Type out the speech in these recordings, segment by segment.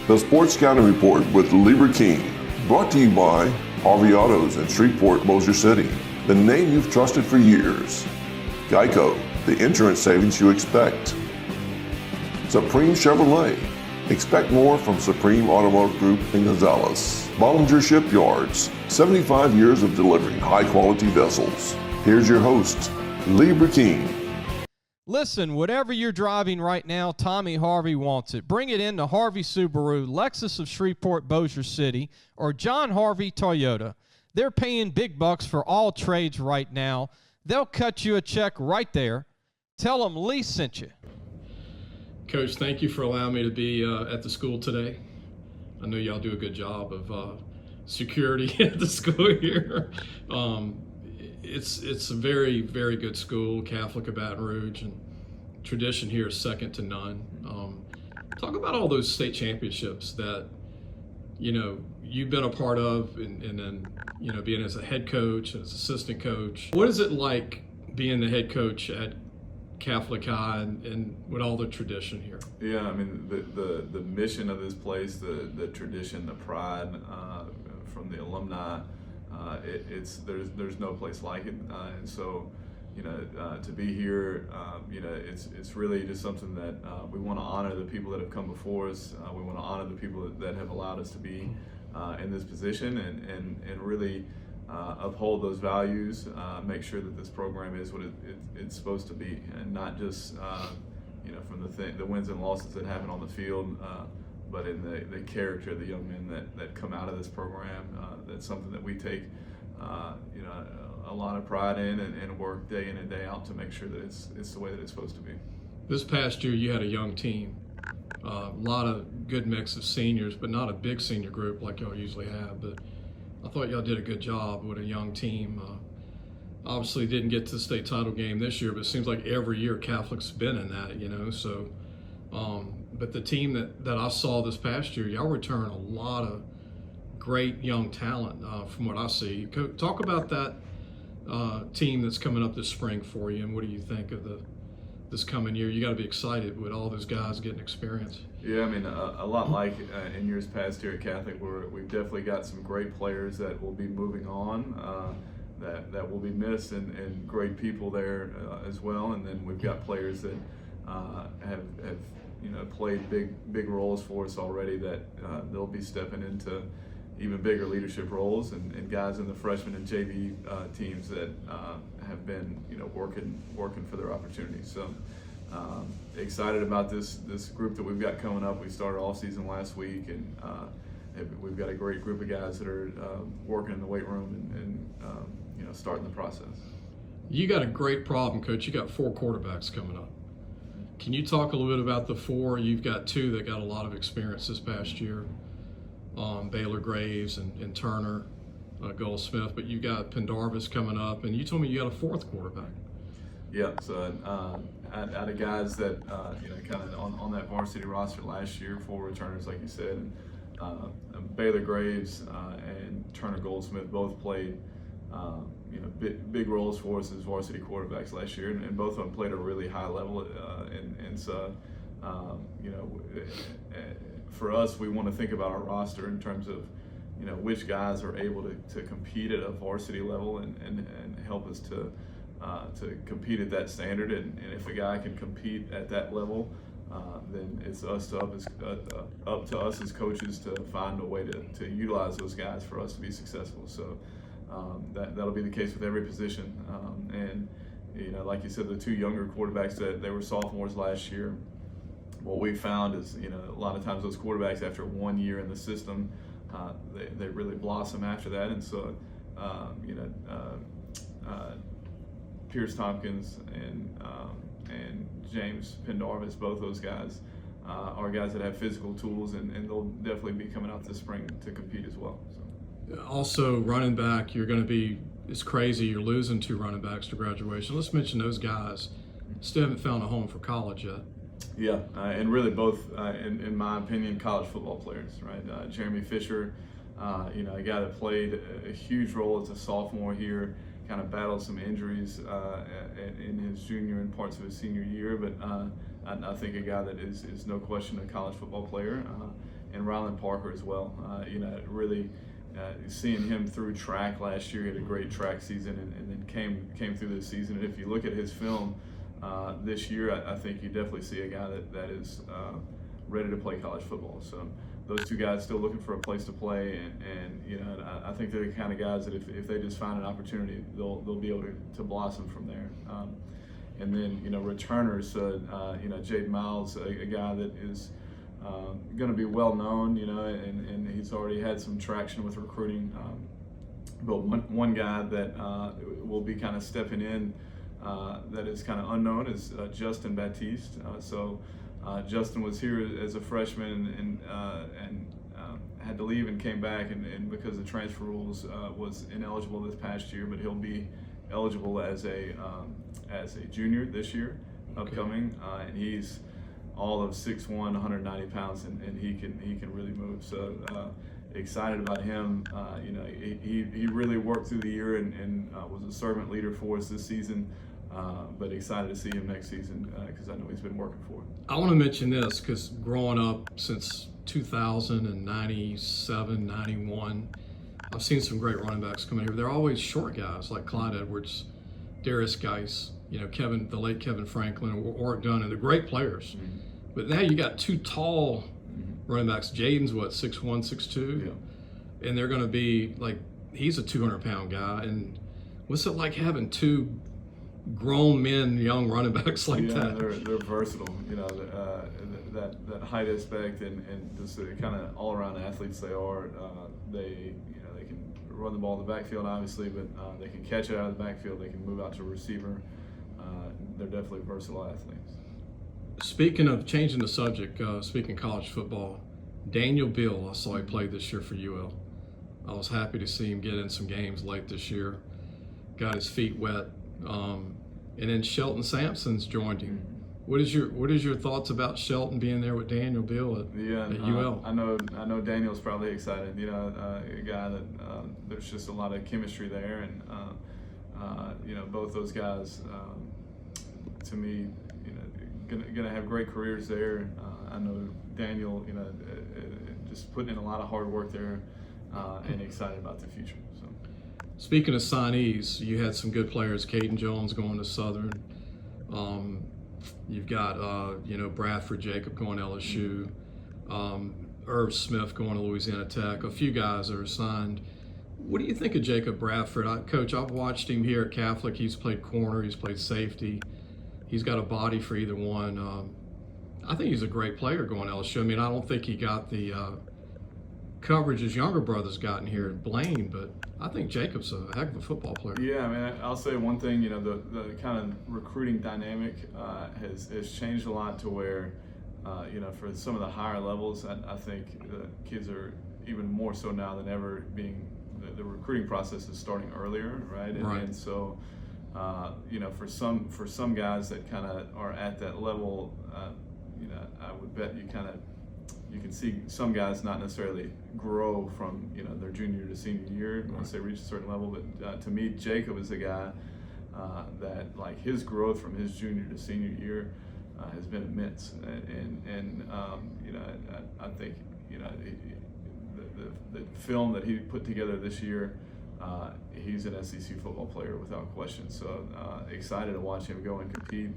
The Sports Scouting Report with Lieber King, brought to you by Harvey Autos in Shreveport, Bossier City, the name you've trusted for years. Geico, the insurance savings you expect. Supreme Chevrolet, expect more from Supreme Automotive Group in Gonzales. Bollinger Shipyards, 75 years of delivering high-quality vessels. Here's your host, Lieber King. Listen, whatever you're driving right now, Tommy Harvey wants it. Bring it in to Harvey Subaru, Lexus of Shreveport, Bossier City, or John Harvey Toyota. They're paying big bucks for all trades right now. They'll cut you a check right there. Tell them Lee sent you. Coach, thank you for allowing me to be at the school today. I know y'all do a good job of security at the school here. It's a very, very good school, Catholic of Baton Rouge, and tradition here is second to none. Talk about all those state championships that, you've been a part of, and then, being as a head coach, as assistant coach. What is it like being the head coach at Catholic High and with all the tradition here? Yeah, I mean, the mission of this place, the tradition, the pride from the alumni, there's no place like it, and so to be here, it's really just something that we want to honor the people that have come before us. We want to honor the people that have allowed us to be in this position, and really uphold those values. Make sure that this program is what it's supposed to be, and not just from the wins and losses that happen on the field. But in the character of the young men that come out of this program. That's something that we take a lot of pride in and work day in and day out to make sure that it's the way that it's supposed to be. This past year you had a young team, a lot of good mix of seniors, but not a big senior group like y'all usually have. But I thought y'all did a good job with a young team. Obviously didn't get to the state title game this year, but it seems like every year Catholic's been in that, so but the team that I saw this past year, y'all return a lot of great young talent from what I see. Talk about that team that's coming up this spring for you, and what do you think of this coming year? You got to be excited with all those guys getting experience. Yeah, I mean, a lot like in years past here at Catholic, we've definitely got some great players that will be moving on, that will be missed, and great people there as well. And then we've got players that have played big roles for us already, that they'll be stepping into even bigger leadership roles, and guys in the freshman and JV teams that have been working for their opportunities. So excited about this group that we've got coming up. We started off season last week, and we've got a great group of guys that are working in the weight room and starting the process. You got a great problem, Coach. You got 4 quarterbacks coming up. Can you talk a little bit about the 4? You've got 2 that got a lot of experience this past year, Baylor Graves and Turner Goldsmith, but you got Pendarvis coming up, and you told me you got a 4th quarterback. Yeah, so out of guys that kind of on that varsity roster last year, 4 returners, like you said, and Baylor Graves and Turner Goldsmith both played big roles for us as varsity quarterbacks last year, and both of them played at a really high level. And so, for us, we want to think about our roster in terms of, which guys are able to compete at a varsity level and help us to compete at that standard. And if a guy can compete at that level, then it's up to us as coaches to find a way to utilize those guys for us to be successful. So that'll be the case with every position. And like you said, the 2 younger quarterbacks that they were sophomores last year, what we found is, a lot of times those quarterbacks, after 1 year in the system, they really blossom after that. And so, Pierce Tompkins and James Pendarvis, both those guys are guys that have physical tools, and they'll definitely be coming out this spring to compete as well. So. Also, running back, you're going to be, it's crazy, you're losing 2 running backs to graduation. Let's mention those guys. Still haven't found a home for college yet. Yeah, and really both, in my opinion, college football players, right? Jeremy Fisher, a guy that played a huge role as a sophomore here, kind of battled some injuries in his junior and parts of his senior year, but I think a guy that is no question a college football player. and Ryland Parker as well. Really seeing him through track last year, he had a great track season, and then came through this season. And if you look at his film this year, I think you definitely see a guy that is ready to play college football. So those two guys still looking for a place to play, and I think they're the kind of guys that if they just find an opportunity, they'll be able to blossom from there. And then returners, Jade Miles, a guy that is going to be well known, and he's already had some traction with recruiting. But one guy that will be kind of stepping in that is kind of unknown is Justin Baptiste. Justin was here as a freshman and had to leave and came back, and because of transfer rules was ineligible this past year, but he'll be eligible as a junior this year, upcoming, and he's all of 6'1", 190 pounds, and he can really move. So excited about him. He really worked through the year and was a servant leader for us this season. But excited to see him next season because I know he's been working for it. I want to mention this because growing up since 2097, 91, I've seen some great running backs come in here. They're always short guys like Clyde Edwards, Darius Geis, the late Kevin Franklin, Warwick Dunn, and they're great players. Mm-hmm. But now you got two tall running backs. Jaden's 6'1", 6'2", and they're going to be he's a 200-pound guy. And what's it like having two grown men, young running backs like that? They're versatile. That height aspect and just the kind of all-around athletes they are. They can run the ball in the backfield, obviously, but they can catch it out of the backfield. They can move out to a receiver. They're definitely versatile athletes. Speaking of changing the subject, speaking college football, Daniel Beal, I saw he played this year for UL. I was happy to see him get in some games late this year. Got his feet wet. And then Shelton Sampson's joined him. What is your thoughts about Shelton being there with Daniel Beal at UL? I know Daniel's probably excited. A guy that there's just a lot of chemistry there, and both those guys, to me, gonna have great careers there. I know Daniel, just putting in a lot of hard work there, and excited about the future. So. Speaking of signees, you had some good players. Caden Jones going to Southern. You've got Bradford Jacob going to LSU. Irv Smith going to Louisiana Tech. A few guys that are signed. What do you think of Jacob Bradford? Coach, I've watched him here at Catholic. He's played corner. He's played safety. He's got a body for either one. I think he's a great player going to LSU. I mean, I don't think he got the coverage his younger brother's gotten here at Blaine, but I think Jacob's a heck of a football player. Yeah, I mean, I'll say one thing, the kind of recruiting dynamic has changed a lot to where, for some of the higher levels, I think the kids are even more so now than ever being, the recruiting process is starting earlier, right? And so, for some guys that kind of are at that level, I would bet you can see some guys not necessarily grow from their junior to senior year once they reach a certain level. But to me, Jacob is a guy that his growth from his junior to senior year has been immense, and I think the film that he put together this year. He's an SEC football player without question. So excited to watch him go and compete.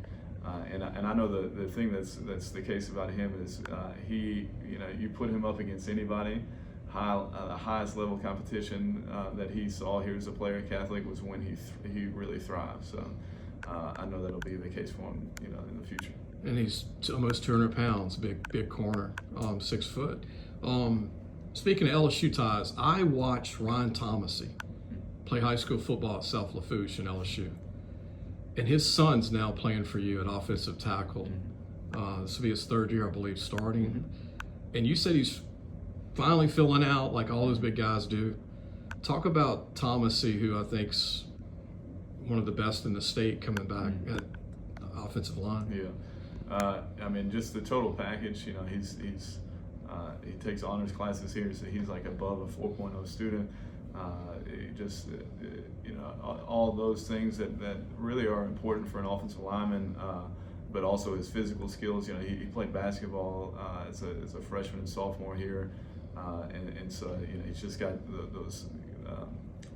And I know the thing that's the case about him is you put him up against anybody, the highest level competition that he saw here as a player at Catholic was when he really thrived. So I know that'll be the case for him, in the future. And he's almost 200 pounds, big corner, 6 foot. Speaking of LSU ties, I watched Ryan Thomasy play high school football at South Lafourche in LSU. And his son's now playing for you at offensive tackle. This will be his third year, I believe, starting. And you said he's finally filling out like all those big guys do. Talk about Thomasy, who I think's one of the best in the state coming back at offensive line. Yeah. I mean, just the total package, he takes honors classes here, so he's above a 4.0 student. All those things that really are important for an offensive lineman. but also his physical skills. You know, he played basketball as a freshman and sophomore here, and so you know he's just got those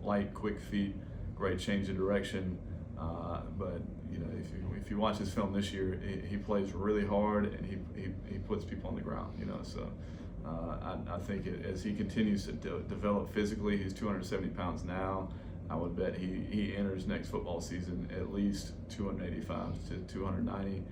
light, quick feet, great change of direction. But you know, if you watch his film this year, he plays really hard and he puts people on the ground. You know, so I think as he continues to develop physically, he's 270 pounds now. I would bet he enters next football season at least 285 to 290.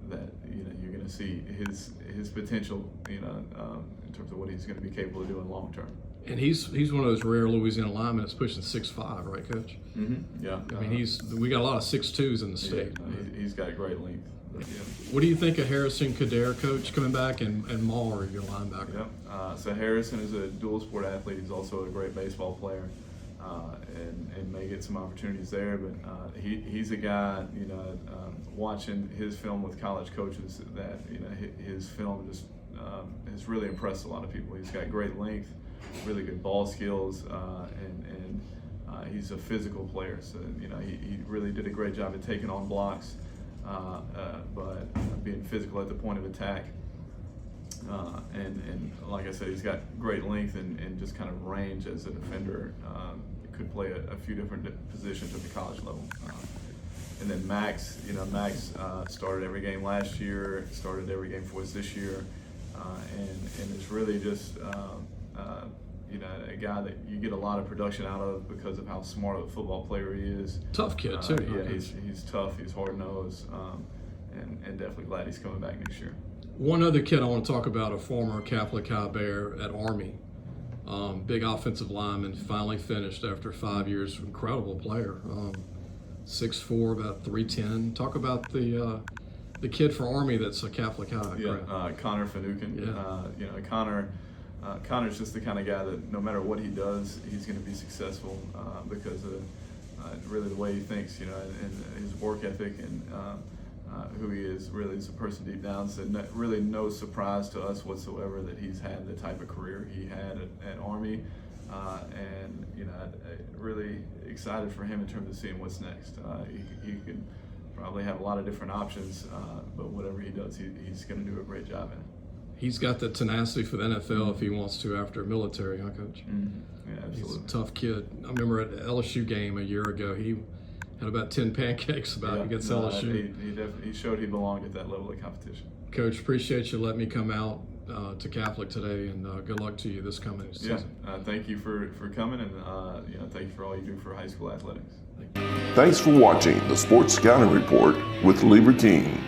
That you know you're going to see his potential. You know, in terms of what he's going to be capable of doing long term. And he's one of those rare Louisiana linemen that's pushing 6'5", right, Coach? Mm-hmm. Yeah. I mean, we got a lot of 6'2s in the state. Yeah, he's got great length. Yeah. What do you think of Harrison Kader, Coach, coming back, and Maher, your linebacker? Yep. So Harrison is a dual sport athlete. He's also a great baseball player, and may get some opportunities there. But he's a guy, you know, watching his film with college coaches, that you know his film just has really impressed a lot of people. He's got great length, really good ball skills, and he's a physical player. So you know he really did a great job of taking on blocks, but being physical at the point of attack. And like I said, he's got great length and just kind of range as a defender. Could play a few different positions at the college level. And then Max, you know, started every game last year, started every game for us this year, and is really just you know, a guy that you get a lot of production out of because of how smart of a football player he is. Tough kid too. Yeah, he's tough. He's hard nosed, and definitely glad he's coming back next year. One other kid I want to talk about, a former Catholic High Bear at Army, big offensive lineman, finally finished after 5 years. Incredible player, 6'4", about 310. Talk about the kid for Army that's a Catholic High. Yeah, Connor Finucane. Yeah. You know, Connor's just the kind of guy that no matter what he does, he's going to be successful because of really the way he thinks, you know, and his work ethic and who he is really as a person deep down. So really no surprise to us whatsoever that he's had the type of career he had at Army, and you know, really excited for him in terms of seeing what's next. He can probably have a lot of different options, but whatever he does, he's going to do a great job in it. He's got the tenacity for the NFL if he wants to after military, huh, Coach? Mm-hmm. Yeah, absolutely. He's a tough kid. I remember at the LSU game a year ago, he had about 10 pancakes against LSU. He showed he belonged at that level of competition. Coach, appreciate you letting me come out to Catholic today, and good luck to you this coming season. Yeah, thank you for coming, and you know, thank you for all you do for high school athletics. Thanks for watching the Sports Scouting Report with Lieber King.